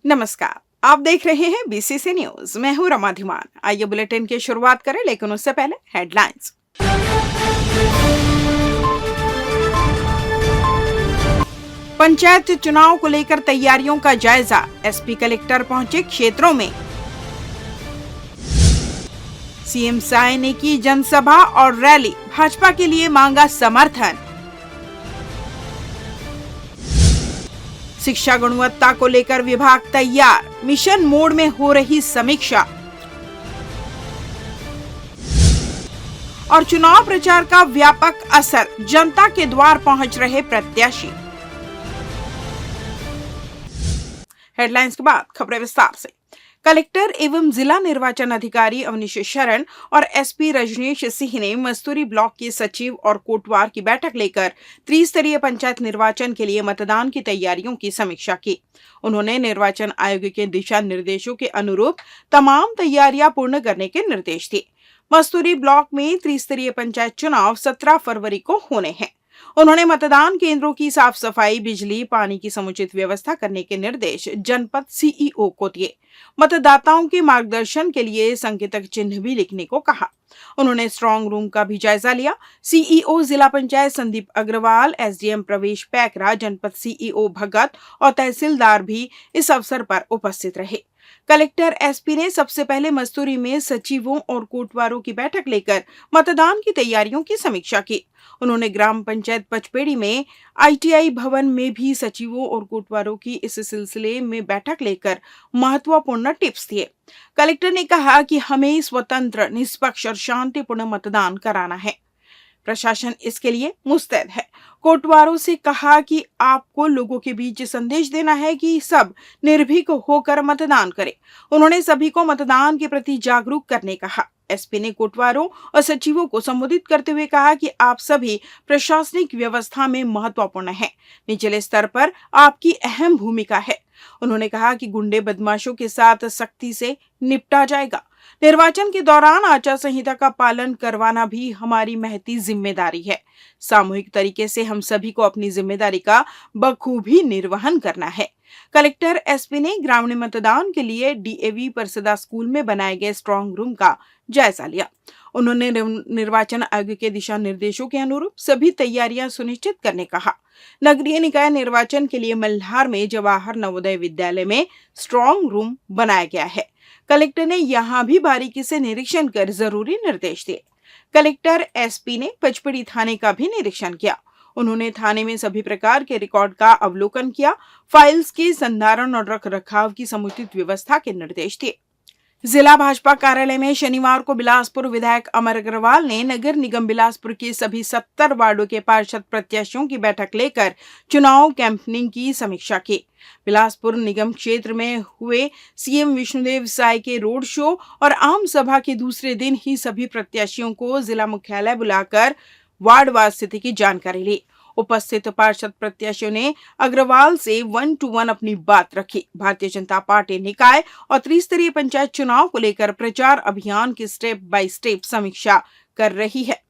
नमस्कार, आप देख रहे हैं बीसीसी न्यूज। मैं हूं रमा धीमान। आइए बुलेटिन की शुरुआत करें, लेकिन उससे पहले हेडलाइंस। पंचायत चुनाव को लेकर तैयारियों का जायजा, एसपी कलेक्टर पहुंचे क्षेत्रों में। सीएम साय ने की जनसभा और रैली, भाजपा के लिए मांगा समर्थन। शिक्षा गुणवत्ता को लेकर विभाग तैयार, मिशन मोड में हो रही समीक्षा। और चुनाव प्रचार का व्यापक असर, जनता के द्वार पहुंच रहे प्रत्याशी। हेडलाइंस के बाद खबरें विस्तार से। कलेक्टर एवं जिला निर्वाचन अधिकारी अवनीश शरण और एसपी रजनीश सिंह ने मस्तूरी ब्लॉक के सचिव और कोटवार की बैठक लेकर त्रिस्तरीय पंचायत निर्वाचन के लिए मतदान की तैयारियों की समीक्षा की। उन्होंने निर्वाचन आयोग के दिशा निर्देशों के अनुरूप तमाम तैयारियां पूर्ण करने के निर्देश दिए। मस्तूरी ब्लॉक में त्रिस्तरीय पंचायत चुनाव 17 फरवरी को होने हैं। उन्होंने मतदान केंद्रों की साफ सफाई, बिजली, पानी की समुचित व्यवस्था करने के निर्देश जनपद सीईओ को दिए। मतदाताओं के मार्गदर्शन के लिए संकेतक चिन्ह भी लिखने को कहा। उन्होंने स्ट्रांग रूम का भी जायजा लिया। सीईओ जिला पंचायत संदीप अग्रवाल, एसडीएम प्रवेश पैकरा, जनपद सीईओ भगत और तहसीलदार भी इस अवसर पर उपस्थित रहे। कलेक्टर एसपी ने सबसे पहले मस्तूरी में सचिवों और कोटवारों की बैठक लेकर मतदान की तैयारियों की समीक्षा की। उन्होंने ग्राम पंचायत पचपेड़ी में आईटीआई भवन में भी सचिवों और कोटवारों की इस सिलसिले में बैठक लेकर महत्वपूर्ण टिप्स दिए। कलेक्टर ने कहा कि हमें स्वतंत्र, निष्पक्ष और शांतिपूर्ण मतदान कराना है। प्रशासन इसके लिए मुस्तैद है। कोटवारों से कहा कि आपको लोगों के बीच संदेश देना है कि सब निर्भीक होकर मतदान करें। उन्होंने सभी को मतदान के प्रति जागरूक करने कहा। एसपी ने कोटवारों और सचिवों को संबोधित करते हुए कहा कि आप सभी प्रशासनिक व्यवस्था में महत्वपूर्ण हैं। निचले स्तर पर आपकी अहम भूमिका है। उन्होंने कहा कि गुंडे बदमाशों के साथ सख्ती से निपटा जाएगा। निर्वाचन के दौरान आचार संहिता का पालन करवाना भी हमारी महती जिम्मेदारी है। सामूहिक तरीके से हम सभी को अपनी जिम्मेदारी का बखूबी निर्वहन करना है। कलेक्टर एसपी ने ग्रामीण मतदान के लिए डीएवी परसदा स्कूल में बनाए गए स्ट्रांग रूम का जायजा लिया। उन्होंने निर्वाचन आयोग के दिशा निर्देशों के अनुरूप सभी तैयारियां सुनिश्चित करने कहा। नगरीय निकाय निर्वाचन के लिए मल्हार में जवाहर नवोदय विद्यालय में स्ट्रांग रूम बनाया गया है। कलेक्टर ने यहां भी बारीकी से निरीक्षण कर जरूरी निर्देश दिए। कलेक्टर एसपी ने पचपेड़ी थाने का भी निरीक्षण किया। उन्होंने थाने में सभी प्रकार के रिकॉर्ड का अवलोकन किया। फाइल्स के संधारण और रखरखाव की समुचित व्यवस्था के निर्देश दिए। जिला भाजपा कार्यालय में शनिवार को बिलासपुर विधायक अमर अग्रवाल ने नगर निगम बिलासपुर के सभी 70 वार्डों के पार्षद प्रत्याशियों की बैठक लेकर चुनाव कैंपेनिंग की समीक्षा की। बिलासपुर निगम क्षेत्र में हुए सीएम विष्णुदेव साय के रोड शो और आम सभा के दूसरे दिन ही सभी प्रत्याशियों को जिला मुख्यालय बुलाकर वार्डवार स्थिति की जानकारी ली। उपस्थित पार्षद प्रत्याशियों ने अग्रवाल से 1 to 1 अपनी बात रखी। भारतीय जनता पार्टी निकाय और त्रिस्तरीय पंचायत चुनाव को लेकर प्रचार अभियान की स्टेप बाय स्टेप समीक्षा कर रही है।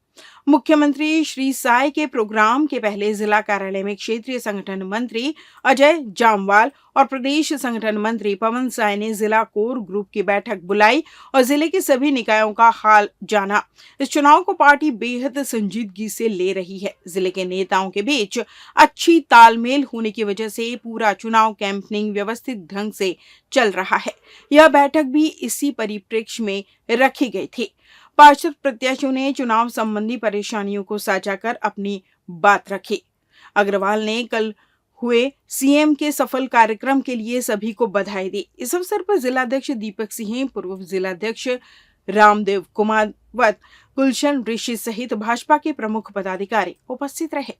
मुख्यमंत्री श्री साय के प्रोग्राम के पहले जिला कार्यालय में क्षेत्रीय संगठन मंत्री अजय जामवाल और प्रदेश संगठन मंत्री पवन साय ने जिला कोर ग्रुप की बैठक बुलाई और जिले के सभी निकायों का हाल जाना। इस चुनाव को पार्टी बेहद संजीदगी से ले रही है। जिले के नेताओं के बीच अच्छी तालमेल होने की वजह से पूरा चुनाव कैंपेनिंग व्यवस्थित ढंग से चल रहा है। यह बैठक भी इसी परिप्रेक्ष्य में रखी गई थी। पार्षद प्रत्याशियों ने चुनाव संबंधी परेशानियों को साझा कर अपनी बात रखी। अग्रवाल ने कल हुए सीएम के सफल कार्यक्रम के लिए सभी को बधाई दी। इस अवसर पर जिलाध्यक्ष दीपक सिंह, पूर्व जिलाध्यक्ष रामदेव कुमावत, गुलशन ऋषि सहित भाजपा के प्रमुख पदाधिकारी उपस्थित रहे।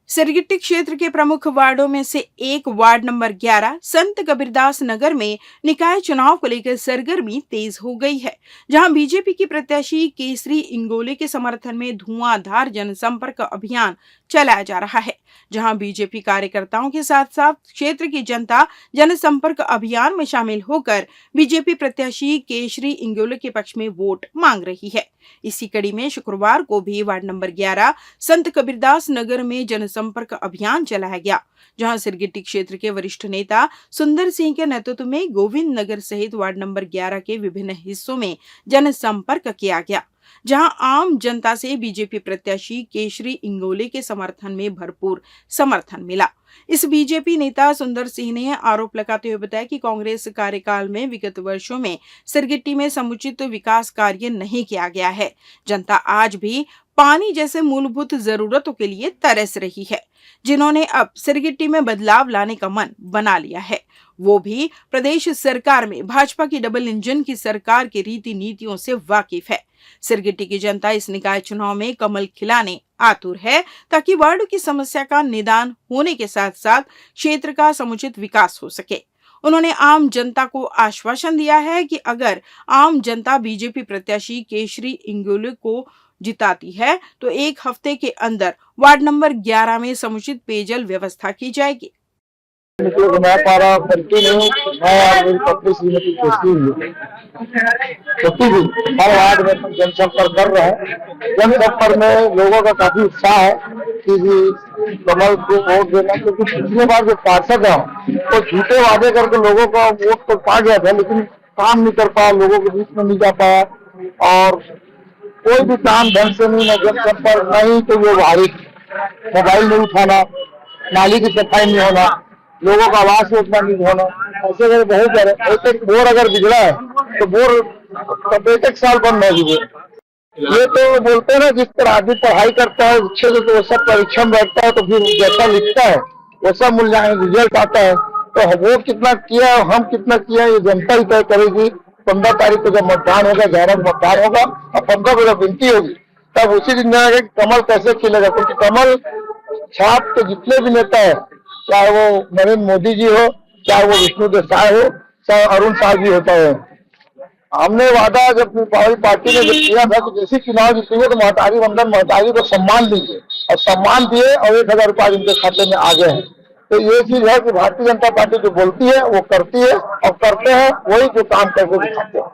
सिरगिट्टी क्षेत्र के प्रमुख वार्डों में से एक वार्ड नंबर 11 संत कबीरदास नगर में निकाय चुनाव को लेकर सरगर्मी तेज हो गई है, जहां बीजेपी की प्रत्याशी केसरी इंगोले के समर्थन में धुआंधार जनसंपर्क अभियान चलाया जा रहा है, जहां बीजेपी कार्यकर्ताओं के साथ साथ क्षेत्र की जनता जनसंपर्क अभियान में शामिल होकर बीजेपी प्रत्याशी केशरी इंगोले के पक्ष में वोट मांग रही है। इसी कड़ी में शुक्रवार को भी वार्ड नंबर 11 संत कबीरदास नगर में जनसंपर्क अभियान चलाया गया, जहां सिरगिट्टी क्षेत्र के वरिष्ठ नेता सुंदर सिंह के नेतृत्व में गोविंद नगर सहित वार्ड नंबर 11 के विभिन्न हिस्सों में जनसंपर्क किया गया, जहां आम जनता से बीजेपी प्रत्याशी केशरी इंगोले के समर्थन में भरपूर समर्थन मिला। इस बीजेपी नेता सुंदर सिंह ने आरोप लगाते हुए बताया कि कांग्रेस कार्यकाल में विगत वर्षों में सिरगिट्टी में समुचित विकास कार्य नहीं किया गया है। जनता आज भी पानी जैसे मूलभूत जरूरतों के लिए तरस रही है, जिन्होंने अब सिरगिट्टी में बदलाव लाने का मन बना लिया है। वो भी प्रदेश सरकार में भाजपा की डबल इंजन की सरकार की रीति नीतियों से वाकिफ है। सिरगिट्टी की जनता इस निकाय चुनाव में कमल खिलाने आतुर है, ताकि वार्ड की समस्या का निदान होने के साथ साथ क्षेत्र का समुचित विकास हो सके। उन्होंने आम जनता को आश्वासन दिया है कि अगर आम जनता बीजेपी प्रत्याशी केशरी इंगोले को जिताती है तो 1 हफ्ते के अंदर वार्ड नंबर 11 में समुचित पेयजल व्यवस्था की जाएगी। मैं पारा कंटिन्यू मैं और मेरी पत्नी श्रीमती केशरी हर वार्ड में जनसंपर्क कर रहे हैं। जनसंपर्क में लोगों का काफी उत्साह है कि कमल को वोट देना, क्योंकि पिछले बार जो पार्षद है वो झूठे वादे करके लोगों का वोट तो पा गया था, लेकिन काम नहीं कर पाया, लोगों के बीच में नहीं जा पाया और कोई भी काम ढंग से नहीं, न जनसंपर्क नहीं तो वो भारी मोबाइल नहीं उठाना, नाली की सफाई नहीं होना, लोगों का आवास योजना नहीं होना, ऐसे करके बहुत सारे एक बोर अगर बिगड़ा है तो बोर एक साल बंद हो गए। ये तो बोलते हैं ना, जिस तरह आदमी पढ़ाई करता है अच्छे से तो वो सब परीक्षा में बैठता है तो फिर जैसा लिखता है वैसा मूल्यांकन रिजल्ट आता है। तो वो कितना किया हम कितना किया ये जनता ही तय करेगी। 15 तारीख को जब मतदान होगा, 11 को मतदान होगा और 15 को जब गिनती होगी तब उसी दिन जाएगा कि कमल कैसे खिलेगा, क्योंकि कमल छाप के जितने भी नेता है, चाहे वो नरेंद्र मोदी जी हो, चाहे वो विष्णु देसाई हो, चाहे अरुण साह जी होता है, हमने वादा जब हमारी पार्टी ने जब किया था कि जैसे चुनाव जीतेंगे तो महतारी वंदन महतारी को सम्मान दीजिए, और सम्मान दिए और 1000 रुपया इनके खाते में आ गए हैं। तो ये चीज है कि भारतीय जनता पार्टी जो बोलती है वो करती है और करते हैं वही जो काम करके दिखाते हैं।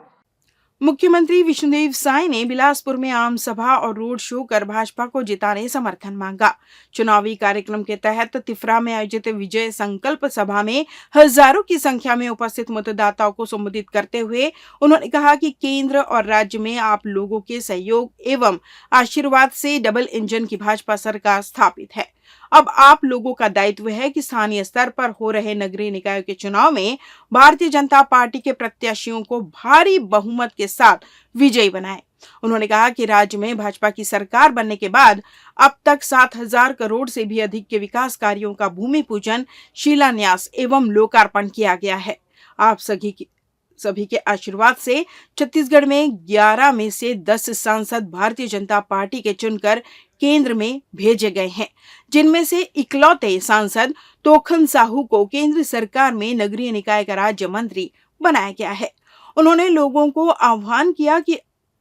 मुख्यमंत्री विष्णुदेव साय ने बिलासपुर में आम सभा और रोड शो कर भाजपा को जिताने समर्थन मांगा। चुनावी कार्यक्रम के तहत तिफरा में आयोजित विजय संकल्प सभा में हजारों की संख्या में उपस्थित मतदाताओं को संबोधित करते हुए उन्होंने कहा कि केंद्र और राज्य में आप लोगों के सहयोग एवं आशीर्वाद से डबल इंजन की भाजपा सरकार स्थापित है। अब आप लोगों का दायित्व है कि स्थानीय स्तर पर हो रहे नगरीय निकायों के चुनाव में भारतीय जनता पार्टी के प्रत्याशियों को भारी बहुमत के साथ विजयी बनाएं। उन्होंने कहा कि राज्य में भाजपा की सरकार बनने के बाद अब तक 7,000 करोड़ से भी अधिक के विकास कार्यों का भूमि पूजन, शिलान्यास एवं लोकार्पण किया गया है। आप सभी के आशीर्वाद से छत्तीसगढ़ में 11 में से 10 सांसद भारतीय जनता पार्टी के चुनकर केंद्र में भेजे गए हैं, जिनमें से इकलौते सांसद तोखन साहू को केंद्र सरकार में नगरीय निकाय का राज्य मंत्री बनाया गया है। उन्होंने लोगों को आह्वान किया कि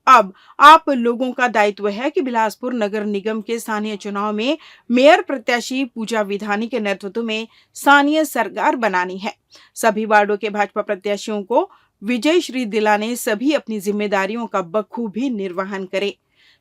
अब आप लोगों का दायित्व है कि बिलासपुर नगर निगम के स्थानीय चुनाव में मेयर प्रत्याशी पूजा विधानी के नेतृत्व में स्थानीय सरकार बनानी है। सभी वार्डों के भाजपा प्रत्याशियों को विजय श्री दिलाने सभी अपनी जिम्मेदारियों का बखूबी निर्वहन करें।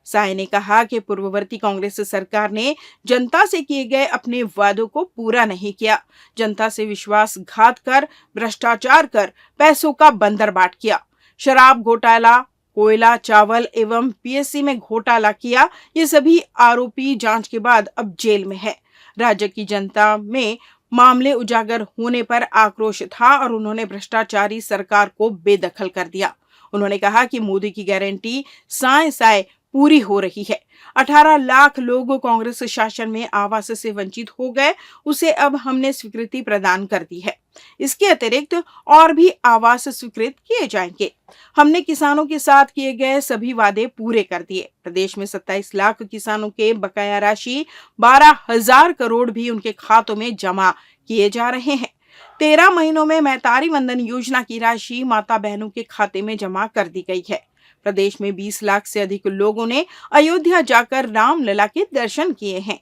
साय ने कहा कि पूर्ववर्ती कांग्रेस सरकार ने जनता से किए गए अपने वादों को पूरा नहीं किया, जनता से विश्वासघात कर, भ्रष्टाचार कर पैसों का बंदरबाट किया, शराब घोटाला, कोयला, चावल एवं पीएससी में घोटाला किया। ये सभी आरोपी जांच के बाद अब जेल में है। राज्य की जनता में मामले उजागर होने पर आक्रोश था और उन्होंने भ्रष्टाचारी सरकार को बेदखल कर दिया। उन्होंने कहा कि मोदी की गारंटी साय पूरी हो रही है। 18 लाख लोग कांग्रेस शासन में आवास से वंचित हो गए, उसे अब हमने स्वीकृति प्रदान कर दी है। इसके अतिरिक्त और भी आवास स्वीकृत किए जाएंगे। हमने किसानों के साथ किए गए सभी वादे पूरे कर दिए। प्रदेश में 27 लाख किसानों के बकाया राशि 12,000 करोड़ भी उनके खातों में जमा किए जा रहे हैं। 13 महीनों में महतारी वंदन योजना की राशि माता बहनों के खाते में जमा कर दी गई है। प्रदेश में 20 लाख से अधिक लोगों ने अयोध्या जाकर रामलला के दर्शन किए हैं।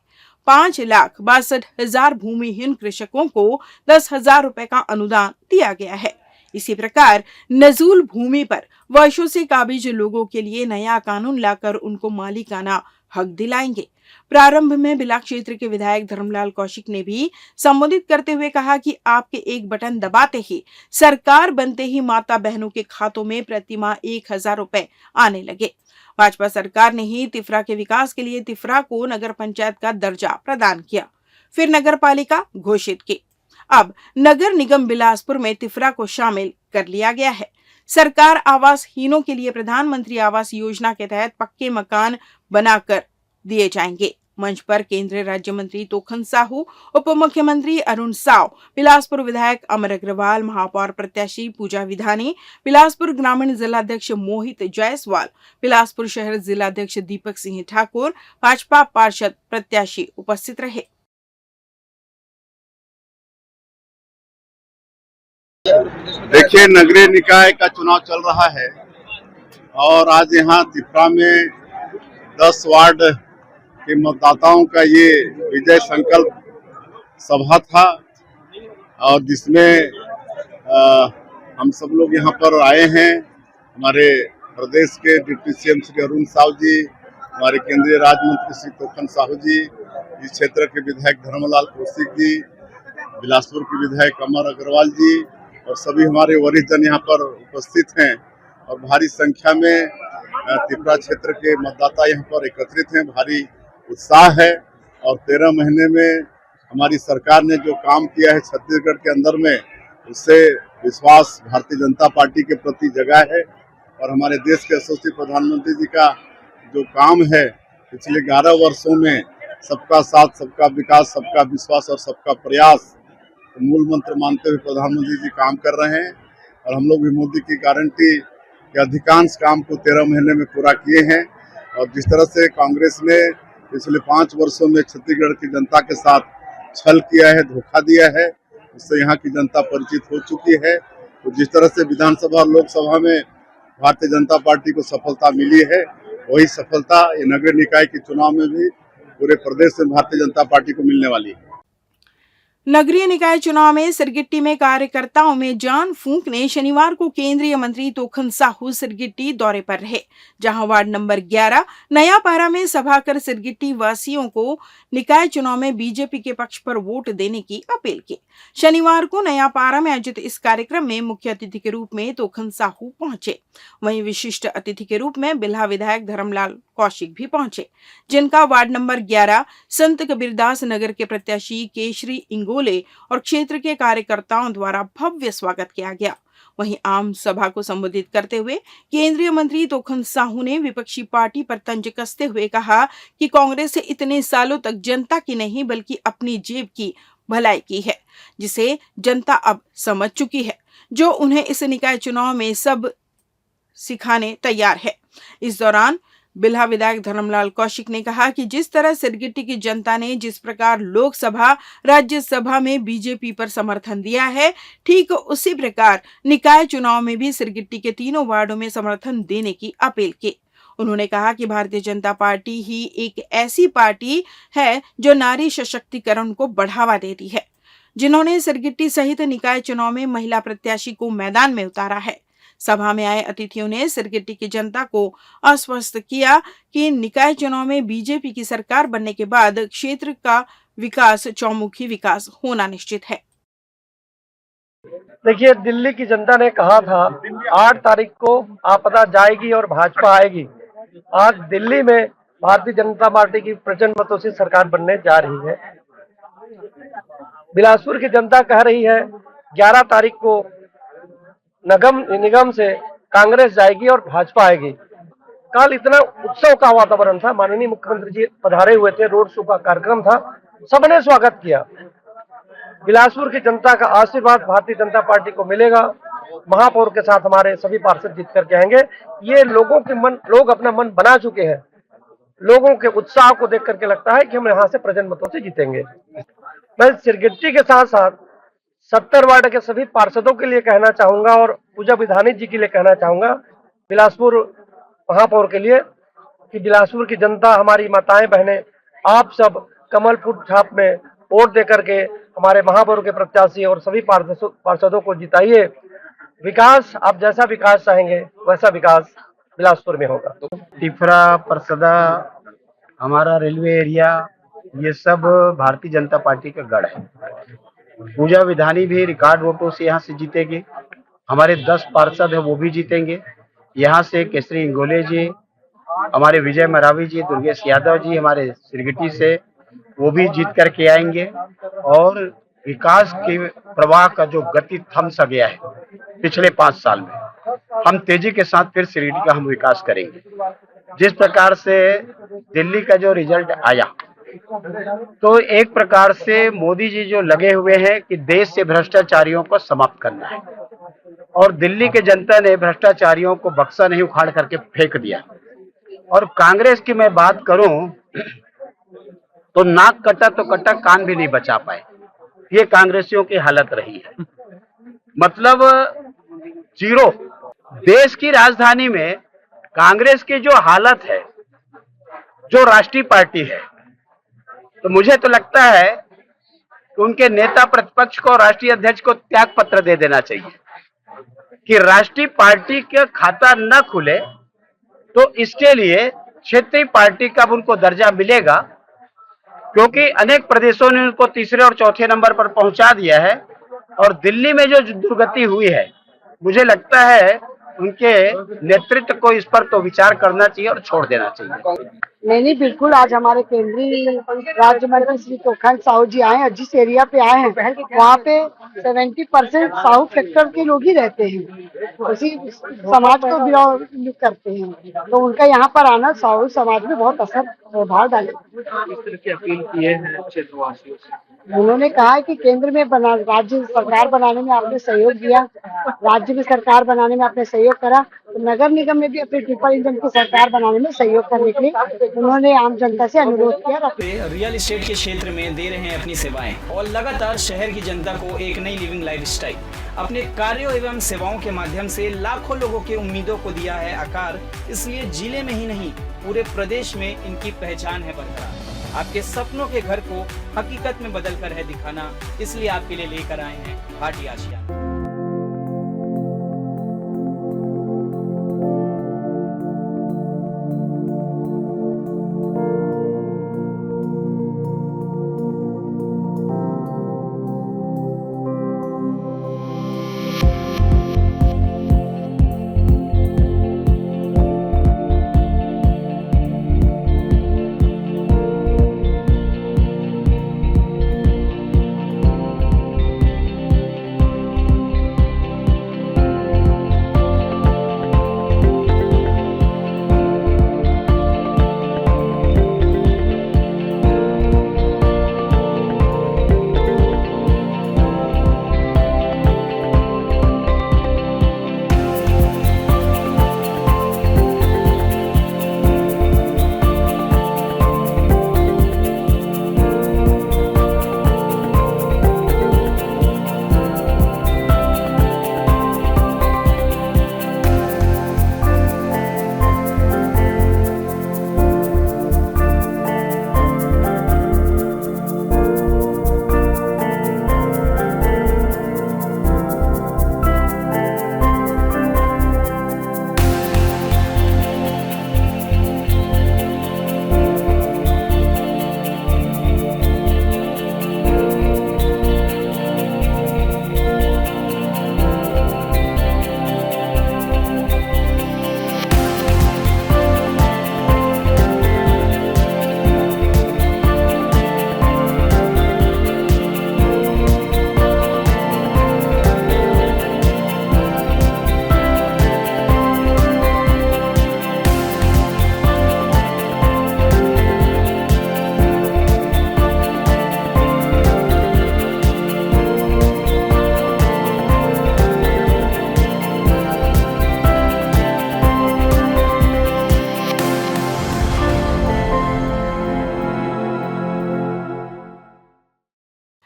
5,62,000 भूमिहीन कृषकों को 10,000 रुपए का अनुदान दिया गया है। इसी प्रकार नजूल भूमि पर वर्षों से काबिज लोगों के लिए नया कानून लाकर उनको मालिकाना हक दिलाएंगे। प्रारंभ में बिला क्षेत्र के विधायक धर्मलाल कौशिक ने भी संबोधित करते हुए कहा कि आपके एक बटन दबाते ही सरकार बनते ही माता बहनों के खातों में प्रतिमाह 1,000 रुपए आने लगे। भाजपा सरकार ने ही तिफरा के विकास के लिए तिफरा को नगर पंचायत का दर्जा प्रदान किया, फिर नगर पालिका घोषित की। अब नगर निगम बिलासपुर में तिफरा को शामिल कर लिया गया है। सरकार आवास हीनों के लिए प्रधानमंत्री आवास योजना के तहत पक्के मकान बनाकर दिए जाएंगे। मंच पर केंद्रीय राज्य मंत्री तोखन साहू, उप मुख्यमंत्री अरुण साव, बिलासपुर विधायक अमर अग्रवाल, महापौर प्रत्याशी पूजा विधानी, बिलासपुर ग्रामीण जिलाध्यक्ष मोहित जायसवाल, बिलासपुर शहर जिलाध्यक्ष दीपक सिंह ठाकुर, भाजपा पार्षद प्रत्याशी उपस्थित रहे। देखिए, नगरीय निकाय का चुनाव चल रहा है और आज यहाँ तिफरा में 10 वार्ड के मतदाताओं का ये विजय संकल्प सभा था और जिसमें हम सब लोग यहाँ पर आए हैं। हमारे प्रदेश के डिप्टी सीएम श्री अरुण साव जी, हमारे केंद्रीय राज्य मंत्री श्री तोखन साहू जी, इस क्षेत्र के विधायक धर्मलाल कौशिक जी, बिलासपुर के विधायक अमर अग्रवाल जी और सभी हमारे वरिष्ठ जन यहाँ पर उपस्थित हैं और भारी संख्या में तिफरा क्षेत्र के मतदाता यहाँ पर एकत्रित हैं। भारी उत्साह है और 13 महीने में हमारी सरकार ने जो काम किया है छत्तीसगढ़ के अंदर में, उससे विश्वास भारतीय जनता पार्टी के प्रति जगा है और हमारे देश के यशस्वी प्रधानमंत्री जी का जो काम है पिछले 11 वर्षों में, सबका साथ, सबका विकास, सबका विश्वास और सबका प्रयास मूल मंत्र मानते हुए प्रधानमंत्री जी काम कर रहे हैं और हम लोग भी मोदी की गारंटी के अधिकांश काम को 13 महीने में पूरा किए हैं। और जिस तरह से कांग्रेस ने पिछले 5 वर्षों में छत्तीसगढ़ की जनता के साथ छल किया है, धोखा दिया है, उससे यहाँ की जनता परिचित हो चुकी है। तो जिस तरह से विधानसभा और लोकसभा में भारतीय जनता पार्टी को सफलता मिली है, वही सफलता ये नगर निकाय के चुनाव में भी पूरे प्रदेश में भारतीय जनता पार्टी को मिलने वाली है। नगरीय निकाय चुनाव में सिरगिट्टी में कार्यकर्ताओं में जान फूंकने शनिवार को केंद्रीय मंत्री तोखन साहू सिरगिट्टी दौरे पर रहे, जहां वार्ड नंबर 11 नयापारा में सभा कर सिरगिट्टी वासियों को निकाय चुनाव में बीजेपी के पक्ष पर वोट देने की अपील की। शनिवार को नयापारा में आयोजित इस कार्यक्रम में मुख्य अतिथि के रूप में तोखन साहू पहुंचे। वहीं विशिष्ट अतिथि के रूप में बिल्हा विधायक धर्मलाल कौशिक भी पहुंचे, जिनका वार्ड नंबर 11 संत कबीरदास नगर के प्रत्याशी केशरी इंगोले और क्षेत्र के कार्यकर्ताओं द्वारा भव्य स्वागत किया गया। वहीं आम सभा को संबोधित करते हुए केंद्रीय मंत्री तोखन साहू ने विपक्षी पार्टी पर तंज कसते हुए कहा कि कांग्रेस इतने सालों तक जनता की नहीं बल्कि अपनी जेब की भलाई की है, जिसे जनता अब समझ चुकी है, जो उन्हें इस निकाय चुनाव में सब सिखाने तैयार है। इस दौरान बिल्हा विधायक धर्मलाल कौशिक ने कहा कि जिस तरह सिरगिट्टी की जनता ने जिस प्रकार लोकसभा राज्यसभा में बीजेपी पर समर्थन दिया है, ठीक उसी प्रकार निकाय चुनाव में भी सिरगिट्टी के तीनों वार्डों में समर्थन देने की अपील की। उन्होंने कहा कि भारतीय जनता पार्टी ही एक ऐसी पार्टी है जो नारी सशक्तिकरण को बढ़ावा देती है, जिन्होंने सिरगिट्टी सहित निकाय चुनाव में महिला प्रत्याशी को मैदान में उतारा है। सभा में आए अतिथियों ने सिरगिट्टी की जनता को आश्वस्त किया कि निकाय चुनाव में बीजेपी की सरकार बनने के बाद क्षेत्र का विकास चौमुखी विकास होना निश्चित है। देखिए, दिल्ली की जनता ने कहा था 8 तारीख को आपदा जाएगी और भाजपा आएगी। आज दिल्ली में भारतीय जनता पार्टी की प्रचंड मतों से सरकार बनने जा रही है। बिलासपुर की जनता कह रही है 11 तारीख को निगम से कांग्रेस जाएगी और भाजपा आएगी। कल इतना उत्सव का वातावरण था, माननीय मुख्यमंत्री जी पधारे हुए थे, रोड शो का कार्यक्रम था, सबने स्वागत किया। बिलासपुर की जनता का आशीर्वाद भारतीय जनता पार्टी को मिलेगा। महापौर के साथ हमारे सभी पार्षद जीत करके आएंगे। ये लोग अपना मन बना चुके हैं। लोगों के उत्साह को देख करके लगता है कि हम यहाँ से प्रचंड मतों से जीतेंगे। मैं सिरगिट्टी के साथ साथ 70 वार्ड के सभी पार्षदों के लिए कहना चाहूंगा और पूजा विधानी जी के लिए कहना चाहूंगा, बिलासपुर महापौर के लिए, कि बिलासपुर की जनता, हमारी माताएं बहनें, आप सब कमल फूल छाप में वोट दे करके हमारे महापौर के प्रत्याशी और सभी पार्षदों को जिताइए। विकास, आप जैसा विकास चाहेंगे वैसा विकास बिलासपुर में होगा। तिफरा, परसदा, हमारा रेलवे एरिया, ये सब भारतीय जनता पार्टी का गढ़ है। पूजा विधानी भी रिकॉर्ड वोटों से यहाँ से जीतेगी। हमारे 10 पार्षद है वो भी जीतेंगे। यहाँ से केसरी इंगोले जी, हमारे विजय मरावी जी, दुर्गेश यादव जी हमारे सिरगिटी से, वो भी जीत करके आएंगे। और विकास के प्रवाह का जो गति थम सा गया है पिछले 5 साल में, हम तेजी के साथ फिर सिरगिटी का हम विकास करेंगे। जिस प्रकार से दिल्ली का जो रिजल्ट आया, तो एक प्रकार से मोदी जी जो लगे हुए हैं कि देश से भ्रष्टाचारियों को समाप्त करना है, और दिल्ली के जनता ने भ्रष्टाचारियों को बक्सा नहीं उखाड़ करके फेंक दिया। और कांग्रेस की मैं बात करूं तो नाक कटा तो कटा, कान भी नहीं बचा पाए। ये कांग्रेसियों की हालत रही है, मतलब जीरो। देश की राजधानी में कांग्रेस की जो हालत है, जो राष्ट्रीय पार्टी है, तो मुझे तो लगता है कि उनके नेता प्रतिपक्ष को, राष्ट्रीय अध्यक्ष को त्याग पत्र दे देना चाहिए कि राष्ट्रीय पार्टी का खाता न खुले तो इसके लिए क्षेत्रीय पार्टी का उनको दर्जा मिलेगा, क्योंकि अनेक प्रदेशों ने उनको तीसरे और चौथे नंबर पर पहुंचा दिया है। और दिल्ली में जो दुर्गति हुई है, मुझे लगता है उनके नेतृत्व को इस पर तो विचार करना चाहिए और छोड़ देना चाहिए। नहीं, बिल्कुल। आज हमारे केंद्रीय राज्य मंत्री श्री तोखन साहू जी आए हैं। जिस एरिया पे आए हैं वहाँ पे 70% साहू सेक्टर के लोग ही रहते हैं, उसी समाज को बिलोंग करते हैं, तो उनका यहाँ पर आना साहू समाज में बहुत असर प्रभाव डालेगा। इस तरह की अपील किए हैं क्षेत्रवासियों से। उन्होंने कहा है कि केंद्र में राज्य सरकार बनाने में आपने सहयोग दिया, राज्य में सरकार बनाने में आपने सहयोग करा, तो नगर निगम में भी अपने ट्रिपल इंजन की सरकार बनाने में सहयोग करने के लिए उन्होंने आम जनता से अनुरोध किया। रियल एस्टेट के क्षेत्र में दे रहे हैं अपनी सेवाएं और लगातार शहर की जनता को एक नई लिविंग लाइफस्टाइल। अपने कार्यों एवं सेवाओं के माध्यम से लाखों लोगों की उम्मीदों को दिया है आकार। इसलिए जिले में ही नहीं, पूरे प्रदेश में इनकी पहचान है बरकरार। आपके सपनों के घर को हकीकत में बदल कर है दिखाना, इसलिए आपके लिए लेकर आए हैं भाटी आशिया।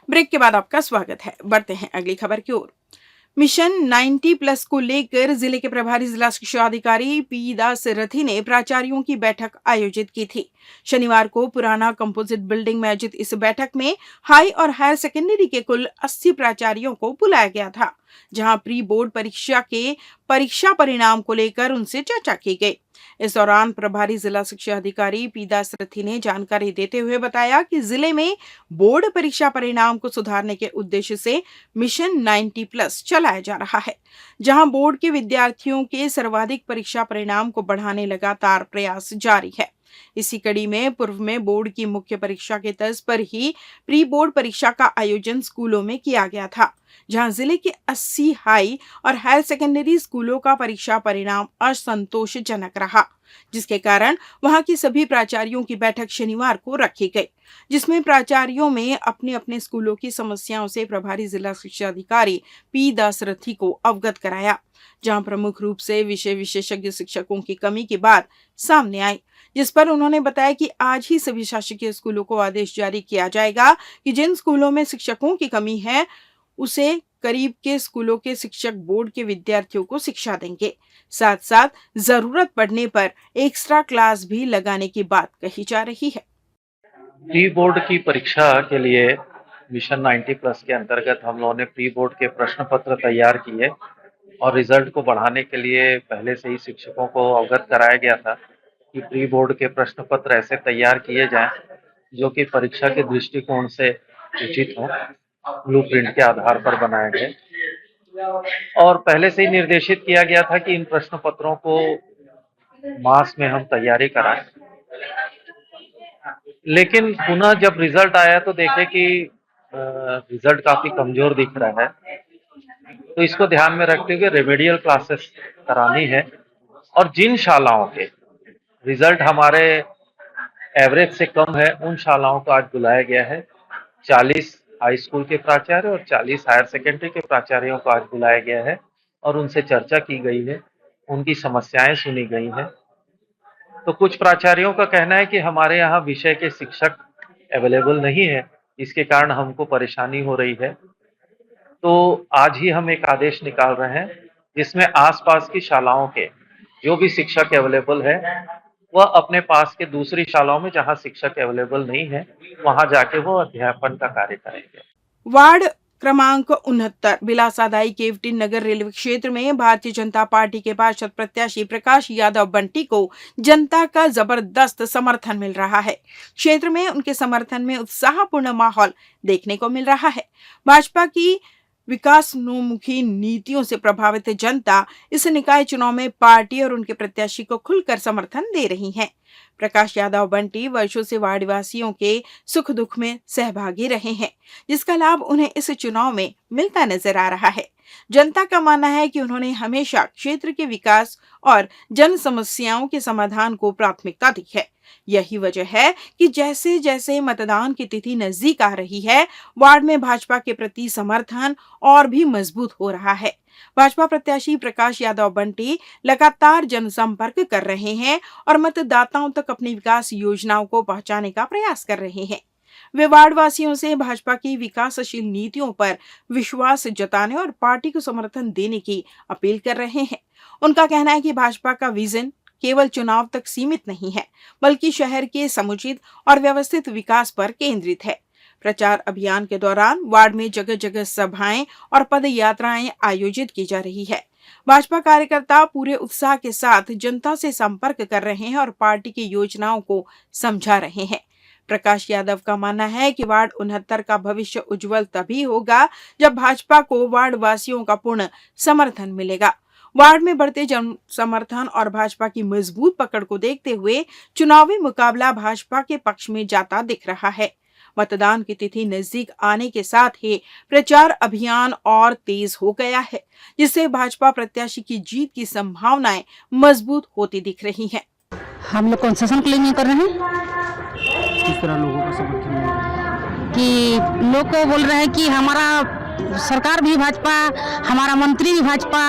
ब्रेक के बाद आपका स्वागत है। बढ़ते हैं अगली खबर की ओर। मिशन 90+ को लेकर जिले के प्रभारी जिला शिक्षा अधिकारी पी दास रथी ने प्राचार्यों की बैठक आयोजित की थी। शनिवार को पुराना कंपोजिट बिल्डिंग में आयोजित इस बैठक में हाई और हायर सेकेंडरी के कुल 80 प्राचार्यों को बुलाया गया था, जहां प्री बोर्ड परीक्षा के परीक्षा परिणाम को लेकर उनसे चर्चा की गई। इस दौरान प्रभारी जिला शिक्षा अधिकारी पी दास रथी ने जानकारी देते हुए बताया कि जिले में बोर्ड परीक्षा परिणाम को सुधारने के उद्देश्य से मिशन 90+ चलाया जा रहा है, जहां बोर्ड के विद्यार्थियों के सर्वाधिक परीक्षा परिणाम को बढ़ाने लगातार प्रयास जारी है। इसी कड़ी में पूर्व में बोर्ड की मुख्य परीक्षा के तर्ज पर ही प्री बोर्ड परीक्षा का आयोजन स्कूलों में किया गया था, जहां जिले के 80 हाई और हायर सेकेंडरी स्कूलों का परीक्षा परिणाम असंतोषजनक रहा, जिसके कारण वहां की सभी प्राचार्यों की बैठक शनिवार को रखी गई, जिसमें प्राचार्यों में अपने अपने स्कूलों की समस्याओं से प्रभारी जिला शिक्षा अधिकारी पी दास रथी को अवगत कराया, जहां प्रमुख रूप से विषय विशेषज्ञ शिक्षकों की कमी की बात सामने आई, जिस पर उन्होंने बताया कि आज ही सभी शासकीय स्कूलों को आदेश जारी किया जाएगा कि जिन स्कूलों में शिक्षकों की कमी है उसे करीब के स्कूलों के शिक्षक बोर्ड के विद्यार्थियों को शिक्षा देंगे। साथ साथ जरूरत पड़ने पर एक्स्ट्रा क्लास भी लगाने की बात कही जा रही है। प्री बोर्ड की परीक्षा के लिए मिशन 90+ के अंतर्गत हम लोगों ने प्री बोर्ड के प्रश्न पत्र तैयार किए और रिजल्ट को बढ़ाने के लिए पहले से ही शिक्षकों को अवगत कराया गया था कि प्री बोर्ड के प्रश्न पत्र ऐसे तैयार किए जाएं जो कि परीक्षा के दृष्टिकोण से उचित हो, ब्लूप्रिंट के आधार पर बनाए गए। और पहले से ही निर्देशित किया गया था कि इन प्रश्न पत्रों को मास में हम तैयारी कराएं। लेकिन पुनः जब रिजल्ट आया तो देखे कि रिजल्ट काफी कमजोर दिख रहा है, तो इसको ध्यान में रखते हुए रेमेडियल क्लासेस करानी है और जिन शालाओं के रिजल्ट हमारे एवरेज से कम है उन शालाओं को आज बुलाया गया है। 40 हाई स्कूल के प्राचार्य और 40 हायर सेकेंडरी के प्राचार्यों को आज बुलाया गया है और उनसे चर्चा की गई है, उनकी समस्याएं सुनी गई हैं। तो कुछ प्राचार्यों का कहना है कि हमारे यहाँ विषय के शिक्षक अवेलेबल नहीं है, इसके कारण हमको परेशानी हो रही है। तो आज ही हम एक आदेश निकाल रहे हैं जिसमें आसपास की शालाओं के जो भी शिक्षक अवेलेबल है वह अपने पास के दूसरी शालाओं में जहां शिक्षक अवेलेबल नहीं है वहां जाके वो अध्यापन का कार्य करेंगे। वार्ड क्रमांक 69 बिलासादाई केवटी नगर रेलवे क्षेत्र में भारतीय जनता पार्टी के पार्षद प्रत्याशी प्रकाश यादव बंटी को जनता का जबरदस्त समर्थन मिल रहा है। क्षेत्र में उनके समर्थन में उत्साहपूर्ण माहौल देखने को मिल रहा है। भाजपा की विकासोन्मुखी नीतियों से प्रभावित जनता इस निकाय चुनाव में पार्टी और उनके प्रत्याशी को खुलकर समर्थन दे रही है। प्रकाश यादव बंटी वर्षों से वार्ड वासियों के सुख दुख में सहभागी रहे हैं, जिसका लाभ उन्हें इस चुनाव में मिलता नजर आ रहा है। जनता का मानना है कि उन्होंने हमेशा क्षेत्र के विकास और जन समस्याओं के समाधान को प्राथमिकता दी है। यही वजह है कि जैसे जैसे मतदान की तिथि नजदीक आ रही है, वार्ड में भाजपा के प्रति समर्थन और भी मजबूत हो रहा है। भाजपा प्रत्याशी प्रकाश यादव बंटी लगातार जनसंपर्क कर रहे हैं और मतदाताओं तक अपनी विकास योजनाओं को पहुंचाने का प्रयास कर रहे हैं। वे वार्ड वासियों से भाजपा की विकासशील नीतियों पर विश्वास जताने और पार्टी को समर्थन देने की अपील कर रहे हैं। उनका कहना है कि भाजपा का विजन केवल चुनाव तक सीमित नहीं है, बल्कि शहर के समुचित और व्यवस्थित विकास पर केंद्रित है। प्रचार अभियान के दौरान वार्ड में जगह जगह सभाएं और पद यात्राएं आयोजित की जा रही है। भाजपा कार्यकर्ता पूरे उत्साह के साथ जनता से संपर्क कर रहे हैं और पार्टी की योजनाओं को समझा रहे हैं। प्रकाश यादव का मानना है कि वार्ड 69 का भविष्य उज्जवल तभी होगा जब भाजपा को वार्ड वासियों का पूर्ण समर्थन मिलेगा। वार्ड में बढ़ते जन समर्थन और भाजपा की मजबूत पकड़ को देखते हुए चुनावी मुकाबला भाजपा के पक्ष में जाता दिख रहा है। मतदान की तिथि नजदीक आने के साथ ही प्रचार अभियान और तेज हो गया है, जिससे भाजपा प्रत्याशी की जीत की संभावनाएं मजबूत होती दिख रही हैं। हम लोग कंसेशन क्लेम कर रहे हैं। किस तरह लोगों का समर्थन मिल रहा है? कि लोग को बोल रहे हैं कि हमारा सरकार भी भाजपा, हमारा मंत्री भी भाजपा,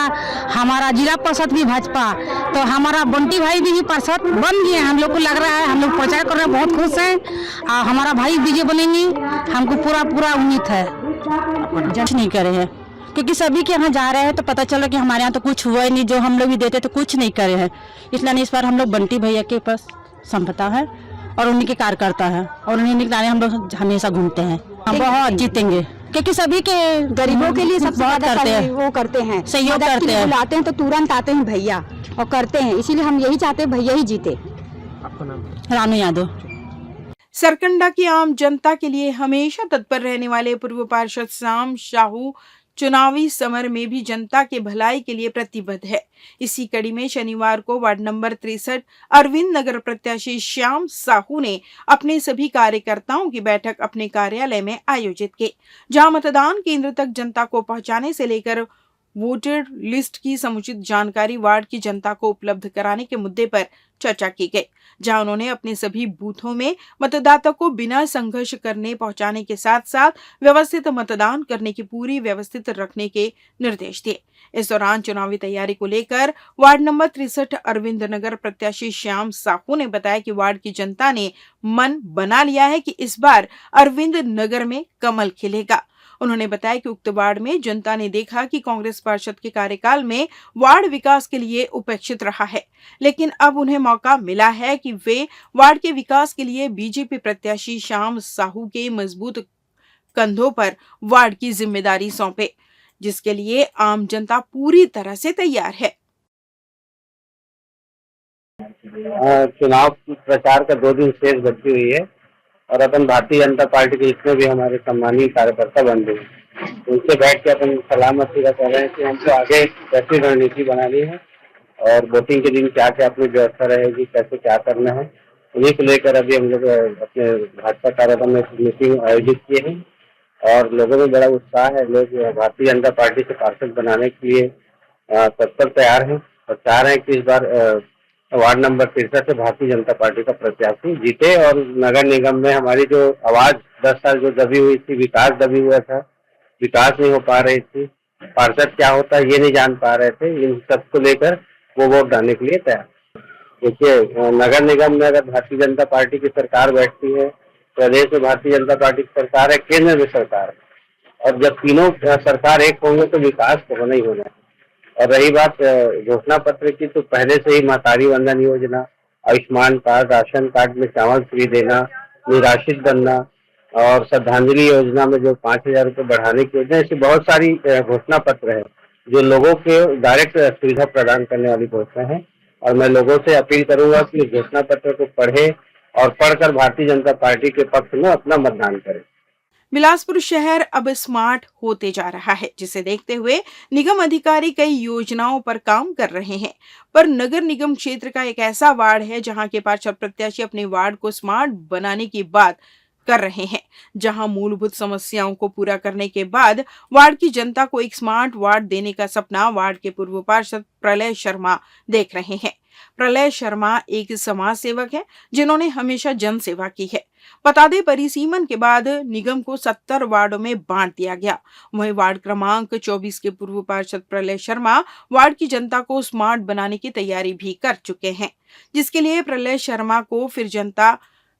हमारा जिला परिषद भी भाजपा, तो हमारा बंटी भाई भी पार्षद बन गए। हम लोग को लग रहा है, हम लोग प्रचार कर रहे हैं, बहुत खुश हैं। हमारा भाई विजय बनेंगे, हमको पूरा उम्मीद है। जज नहीं करे हैं। क्योंकि सभी के यहाँ जा रहे हैं तो पता चला कि हमारे यहाँ तो कुछ हुआ ही नहीं, जो हम लोग भी देते तो कुछ नहीं करे हैं। इसलिए इस बार हम लोग बंटी भैया के पास संपता है और उन्हीं के कार्यकर्ता है और उन्हीं निकलाने हम लोग हमेशा घूमते हैं। हम बहुत जीतेंगे क्योंकि सभी के गरीबों के लिए सबसे बहुत ज्यादा करते हैं, वो करते हैं, सहयोग करते हैं। बुलाते हैं तो तुरंत आते हैं भैया और करते हैं, इसीलिए हम यही चाहते हैं भैया ही जीते। आपका नाम? रानू यादव। सरकंडा की आम जनता के लिए हमेशा तत्पर रहने वाले पूर्व पार्षद श्याम साहू चुनावी समर में भी जनता के भलाई के लिए प्रतिबद्ध है। इसी कड़ी में शनिवार को वार्ड नंबर 63 अरविंद नगर प्रत्याशी श्याम साहू ने अपने सभी कार्यकर्ताओं की बैठक अपने कार्यालय में आयोजित की, जहां मतदान केंद्र तक जनता को पहुंचाने से लेकर वोटर लिस्ट की समुचित जानकारी वार्ड की जनता को उपलब्ध कराने के मुद्दे पर चर्चा की गई, जहां उन्होंने अपने सभी बूथों में मतदाता को बिना संघर्ष करने पहुंचाने के साथ साथ व्यवस्थित मतदान करने की पूरी व्यवस्थित रखने के निर्देश दिए। इस दौरान चुनावी तैयारी को लेकर वार्ड नंबर 63 अरविंद नगर प्रत्याशी श्याम साहू ने बताया कि वार्ड की जनता ने मन बना लिया है कि इस बार अरविंद नगर में कमल खिलेगा। उन्होंने बताया कि उक्त वार्ड में जनता ने देखा कि कांग्रेस पार्षद के कार्यकाल में वार्ड विकास के लिए उपेक्षित रहा है, लेकिन अब उन्हें मौका मिला है कि वे वार्ड के विकास के लिए बीजेपी प्रत्याशी श्याम साहू के मजबूत कंधों पर वार्ड की जिम्मेदारी सौंपे, जिसके लिए आम जनता पूरी तरह से तैयार है। चुनाव प्रचार का 2 दिन शेष बची हुई है और अपन भारतीय जनता पार्टी के जितने भी हमारे सम्मानीय कार्यकर्ता बन रहे हैं उनसे बैठ के अपन सलाह मशविरा कर रहे हैं कि हमको आगे कैसी रणनीति बनानी है और वोटिंग के दिन क्या क्या अपनी व्यवस्था रहेगी, कैसे क्या करना है। उन्हीं को लेकर अभी हम लोग अपने भाजपा कार्यक्रम में मीटिंग आयोजित किए हैं और लोगों में बड़ा उत्साह है। लोग भारतीय जनता पार्टी से पार्षद बनाने के लिए तत्पर तैयार हैं और चाह रहे हैं कि इस बार वार्ड नंबर 63 से भारतीय जनता पार्टी का प्रत्याशी जीते और नगर निगम में हमारी जो आवाज 10 साल जो दबी हुई थी, विकास दबी हुआ था, विकास नहीं हो पा रही थी, पार्षद क्या होता है ये नहीं जान पा रहे थे, इन सब को लेकर वो वोट डालने के लिए तैयार। देखिए, नगर निगम में अगर भारतीय जनता पार्टी की सरकार बैठती है, प्रदेश में भारतीय जनता पार्टी की सरकार है, केंद्र में सरकार है और जब तीनों सरकार एक होंगे तो विकास तो होना ही होना है। और रही बात घोषणा पत्र की, तो पहले से ही महतारी वंदन योजना, आयुष्मान कार्ड, राशन कार्ड में चावल फ्री देना, निराश्रित बनना और श्रद्धांजलि योजना में जो 5,000 रुपये बढ़ाने की योजना, ऐसी बहुत सारी घोषणा पत्र है जो लोगों के डायरेक्ट सुविधा प्रदान करने वाली घोषणा है। और मैं लोगों से अपील करूंगा कि घोषणा पत्र को पढ़े और पढ़कर भारतीय जनता पार्टी के पक्ष में अपना मतदान करें। बिलासपुर शहर अब स्मार्ट होते जा रहा है, जिसे देखते हुए निगम अधिकारी कई योजनाओं पर काम कर रहे हैं। पर नगर निगम क्षेत्र का एक ऐसा वार्ड है जहां के पार्षद प्रत्याशी अपने वार्ड को स्मार्ट बनाने की बात कर रहे हैं, जहां मूलभूत समस्याओं को पूरा करने के बाद वार्ड की जनता को एक स्मार्ट वार्ड देने का सपना वार्ड के पूर्व पार्षद प्रलय शर्मा देख रहे हैं। प्रलय शर्मा एक समाज सेवक है जिन्होंने हमेशा जन सेवा की है। बता दें, परिसीमन के बाद निगम को 70 वार्डों में बांट दिया गया। वहीं वार्ड क्रमांक 24 के पूर्व पार्षद प्रलय शर्मा वार्ड की जनता को स्मार्ट बनाने की तैयारी भी कर चुके हैं, जिसके लिए प्रलय शर्मा को फिर जनता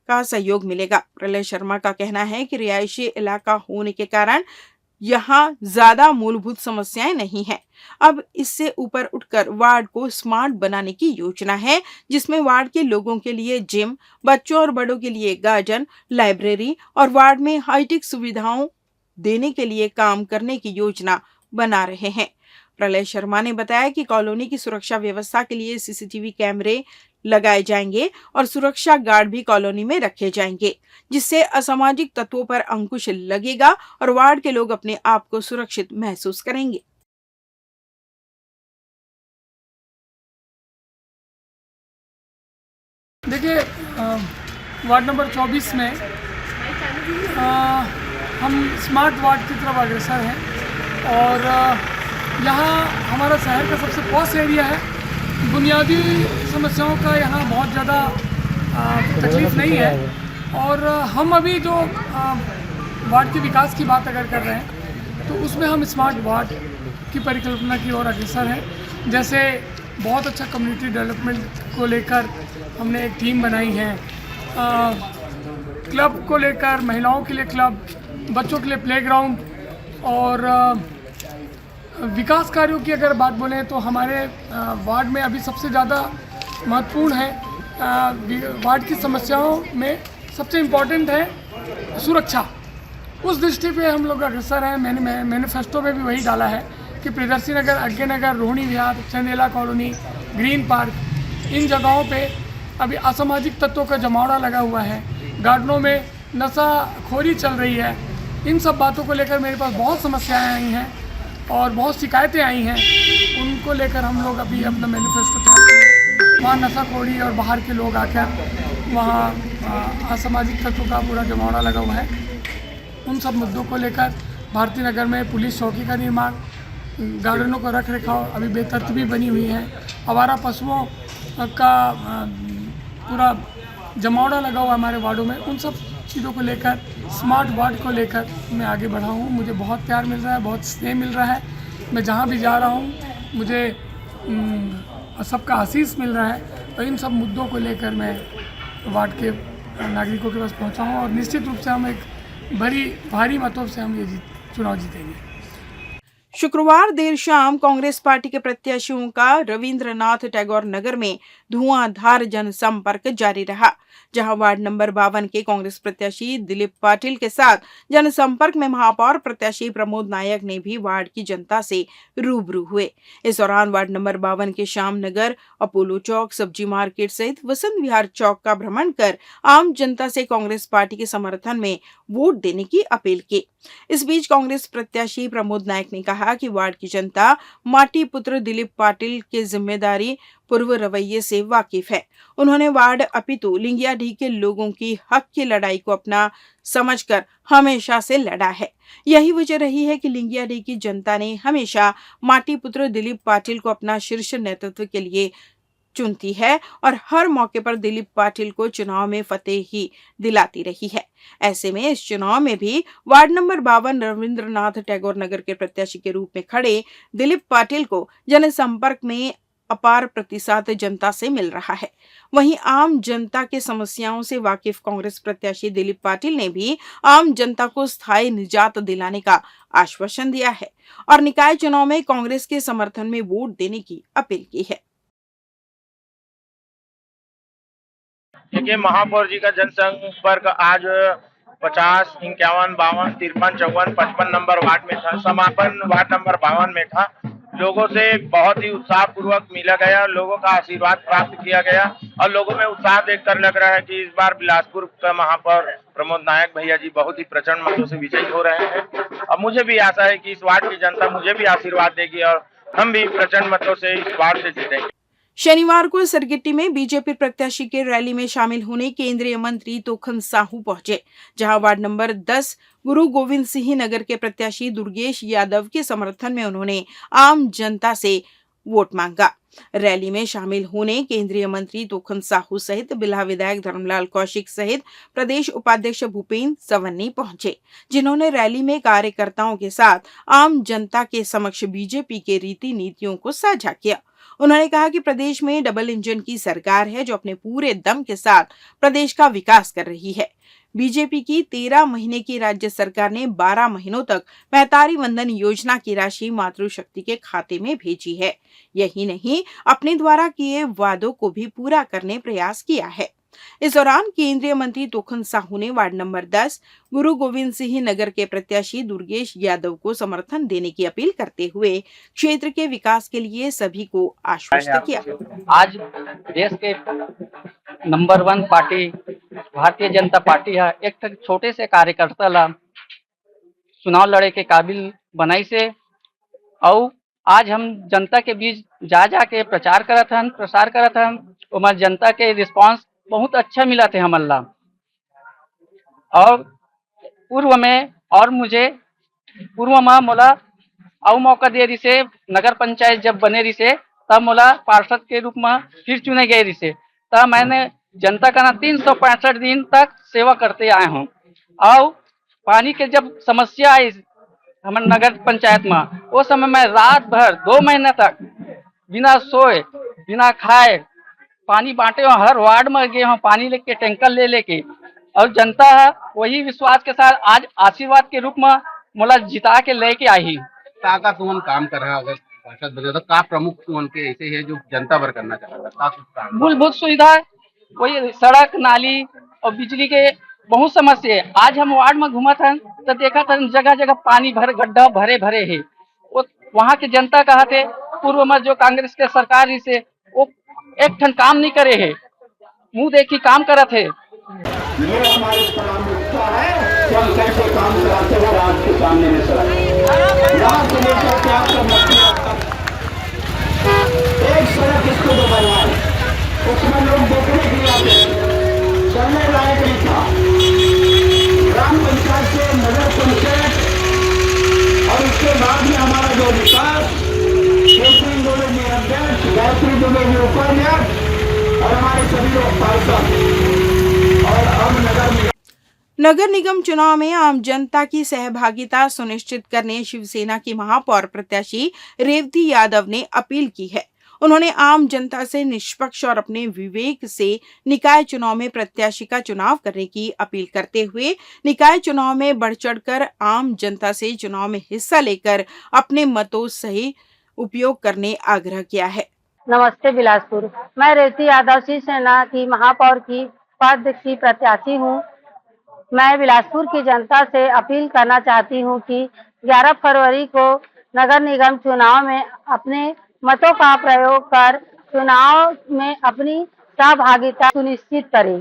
का सहयोग मिलेगा। प्रलय शर्मा का कहना है कि रिहायशी इलाका होने के कारण यहाँ ज्यादा मूलभूत समस्याएं नहीं हैं। अब इससे ऊपर उठकर वार्ड को स्मार्ट बनाने की योजना है, जिसमें वार्ड के लोगों के लिए जिम, बच्चों और बड़ों के लिए गार्डन, लाइब्रेरी और वार्ड में हाईटेक सुविधाओं देने के लिए काम करने की योजना बना रहे हैं। प्रलय शर्मा ने बताया कि कॉलोनी की सुरक्षा व्यवस्था के लिए सीसीटीवी कैमरे लगाए जाएंगे और सुरक्षा गार्ड भी कॉलोनी में रखे जाएंगे, जिससे असामाजिक तत्वों पर अंकुश लगेगा और वार्ड के लोग अपने आप को सुरक्षित महसूस करेंगे। देखिए, वार्ड नंबर 24 में हम स्मार्ट वार्ड की तरफ अग्रसर हैं और यहाँ हमारा शहर का सबसे पॉश एरिया है। बुनियादी समस्याओं का यहाँ बहुत ज़्यादा तकलीफ नहीं है और हम अभी जो वार्ड के विकास की बात अगर कर रहे हैं तो उसमें हम स्मार्ट वार्ड की परिकल्पना की ओर अग्रसर हैं। जैसे बहुत अच्छा कम्युनिटी डेवलपमेंट को लेकर हमने एक टीम बनाई है, क्लब को लेकर महिलाओं के लिए क्लब, बच्चों के लिए प्लेग्राउंड और विकास कार्यों की अगर बात बोलें तो हमारे वार्ड में अभी सबसे ज़्यादा महत्वपूर्ण है, वार्ड की समस्याओं में सबसे इम्पोर्टेंट है सुरक्षा। उस दृष्टि पे हम लोग अग्रसर हैं। मैंने मैनिफेस्टो में भी वही डाला है कि प्रियदर्शी नगर, आज्ञा नगर, रोहिणी विहार, चंदेला कॉलोनी, ग्रीन पार्क, इन जगहों पे अभी असामाजिक तत्वों का जमावड़ा लगा हुआ है, गार्डनों में नशाखोरी चल रही है। इन सब बातों को लेकर मेरे पास बहुत समस्याएं आई हैं और बहुत शिकायतें आई हैं। उनको लेकर हम लोग अभी अपना मैनिफेस्टो तैयार किए। वहाँ नशाखोरी और बाहर के लोग आकर वहाँ असामाजिक तत्वों का पूरा जमावड़ा लगा हुआ है। उन सब मुद्दों को लेकर भारती नगर में पुलिस चौकी का निर्माण, गार्डनों का रख रखाव अभी बेतरतीबी बनी हुई है, आवारा पशुओं का पूरा जमावड़ा लगा हुआ हमारे वार्डों में। उन सब चीज़ों को लेकर, स्मार्ट वार्ड को लेकर मैं आगे बढ़ा हूँ। मुझे बहुत प्यार मिल रहा है, बहुत स्नेह मिल रहा है। मैं जहाँ भी जा रहा हूँ मुझे सबका आशीष मिल रहा है। तो इन सब मुद्दों को लेकर मैं वार्ड के नागरिकों के पास पहुँचा हूँ और निश्चित रूप से हम एक भारी मतों से हम ये चुनाव जीतेंगे। शुक्रवार देर शाम कांग्रेस पार्टी के प्रत्याशियों का रविंद्रनाथ टैगोर नगर में धुआंधार जनसंपर्क जारी रहा, जहां वार्ड नंबर 52 के कांग्रेस प्रत्याशी दिलीप पाटिल के साथ जनसंपर्क में महापौर प्रत्याशी प्रमोद नायक ने भी वार्ड की जनता से रूबरू हुए। इस दौरान वार्ड नंबर 52 के श्याम नगर, अपोलो चौक, सब्जी मार्केट सहित वसंत विहार चौक का भ्रमण कर आम जनता से कांग्रेस पार्टी के समर्थन में वोट देने की अपील की। इस बीच कांग्रेस प्रत्याशी प्रमोद नायक ने कहा कि वार्ड की जनता माटी पुत्र दिलीप पाटिल के जिम्मेदारी पूर्व रवैये से वाकिफ है। उन्होंने वार्ड अपितु लिंगियाडीह के लोगों की हक की लड़ाई को अपना समझकर हमेशा से लड़ा है। यही वजह रही है कि लिंगियाडीह की जनता ने हमेशा माटी पुत्र दिलीप पाटिल को अपना शीर्ष नेतृत्व के लिए चुनती है और हर मौके पर दिलीप पाटिल को चुनाव में फतेह ही दिलाती रही है। ऐसे में इस चुनाव में भी वार्ड नंबर 52 रविंद्रनाथ टैगोर नगर के प्रत्याशी के रूप में खड़े दिलीप पाटिल को जनसंपर्क में अपार प्रतिशत जनता से मिल रहा है। वहीं आम जनता के समस्याओं से वाकिफ कांग्रेस प्रत्याशी दिलीप पाटिल ने भी आम जनता को स्थायी निजात दिलाने का आश्वासन दिया है और निकाय चुनाव में कांग्रेस के समर्थन में वोट देने की अपील की है। देखिए, महापौर जी का जनसंपर्क आज 50, 51, 52, 53, 54, 55 नंबर वार्ड में था। समापन वार्ड नंबर 52 में था। लोगों से बहुत ही उत्साह पूर्वक मिला गया, लोगों का आशीर्वाद प्राप्त किया गया और लोगों में उत्साह देखकर लग रहा है कि इस बार बिलासपुर का महापौर प्रमोद नायक भैया जी बहुत ही प्रचंड मतों से विजयी हो रहे हैं। और मुझे भी आशा है कि इस वार्ड की जनता मुझे भी आशीर्वाद देगी और हम भी प्रचंड मतों से इस वार्ड से जीतेंगे। शनिवार को सरगिट्टी में बीजेपी प्रत्याशी के रैली में शामिल होने केंद्रीय मंत्री तोखन साहू पहुंचे, जहां वार्ड नंबर 10 गुरु गोविंद सिंह नगर के प्रत्याशी दुर्गेश यादव के समर्थन में उन्होंने आम जनता से वोट मांगा। रैली में शामिल होने केंद्रीय मंत्री तोखन साहू सहित बिल्हा विधायक धर्मलाल कौशिक सहित प्रदेश उपाध्यक्ष भूपेंद्र सवन्नी पहुंचे, जिन्होंने रैली में कार्यकर्ताओं के साथ आम जनता के समक्ष बीजेपी के रीति नीतियों को साझा किया। उन्होंने कहा कि प्रदेश में डबल इंजन की सरकार है जो अपने पूरे दम के साथ प्रदेश का विकास कर रही है। बीजेपी की 13 महीने की राज्य सरकार ने 12 महीनों तक महतारी वंदन योजना की राशि मातृशक्ति के खाते में भेजी है। यही नहीं, अपने द्वारा किए वादों को भी पूरा करने प्रयास किया है। इस दौरान केंद्रीय मंत्री तोखन साहू ने वार्ड नंबर 10 गुरु गोविंद सिंह नगर के प्रत्याशी दुर्गेश यादव को समर्थन देने की अपील करते हुए क्षेत्र के विकास के लिए सभी को आश्वस्त किया। आज देश के number 1 party Bharatiya Janata party है, एक छोटे से कार्यकर्ता ला चुनाव लड़े के काबिल बनाई से और आज हम जनता के बीच जा के प्रसार करत हन और जनता के रिस्पांस बहुत अच्छा मिला थे हमल्ला। और पूर्व में मोला और मौका दे रही से, नगर पंचायत जब बने रही से तब मोला पार्षद के रूप में फिर चुने गए रही से, तब मैंने जनता का 365 दिन तक सेवा करते आए हूँ। और पानी के जब समस्या आई हमारे नगर पंचायत में, वो समय मैं रात भर 2 महीने तक बिना सोए बिना खाए पानी बांटे हूँ। हर वार्ड में गए हूँ पानी लेके, टैंकर लेके, और जनता वही विश्वास के साथ आज आशीर्वाद के रूप में मोला जिता के लेके आई। का तुमन काम कर रहा अगर पार्षद बने तो का प्रमुख तुमन के ऐसे है जो जनता भर करना चाहता का कुछ काम मूलभूत सुविधा वही सड़क नाली और बिजली के बहुत समस्या है। आज हम वार्ड में घूमा था तो देखा था जगह जगह पानी भर गड्ढा भरे भरे है। वो वहाँ के जनता कहा थे पूर्व में जो कांग्रेस के सरकार से वो एक ठन काम नहीं करे है, मुंह देखी काम करा थे। ये हमारी प्राथमिकता है कि हम कैसे काम कराते हुए राज के सामने में सड़क यहाँ से लेकर के आपका मछलियाँ तक एक सड़क इसको जो बनवाए उसमें लोग देखने के लिए आते चलने लायक नहीं था। ग्राम पंचायत से नगर पंचायत और उसके बाद में हमारा जो विकास केसरी दुबे जी अध्यक्ष, गायत्री दुबे जी उपाध्यक्ष और हमारे सभी लोग पार्षद और अब नगर निगम चुनाव में आम जनता की सहभागिता सुनिश्चित करने शिवसेना की महापौर प्रत्याशी रेवती यादव ने अपील की है। उन्होंने आम जनता से निष्पक्ष और अपने विवेक से निकाय चुनाव में प्रत्याशी का चुनाव करने की अपील करते हुए निकाय चुनाव में बढ़ चढ़कर आम जनता से चुनाव में हिस्सा लेकर अपने मतों सही उपयोग करने आग्रह किया है। नमस्ते बिलासपुर, मैं रेवती यादव शिवसेना की महापौर की पद की प्रत्याशी हूँ। मैं बिलासपुर की जनता से अपील करना चाहती हूँ कि 11 फरवरी को नगर निगम चुनाव में अपने मतों का प्रयोग कर चुनाव में अपनी सहभागिता सुनिश्चित करें।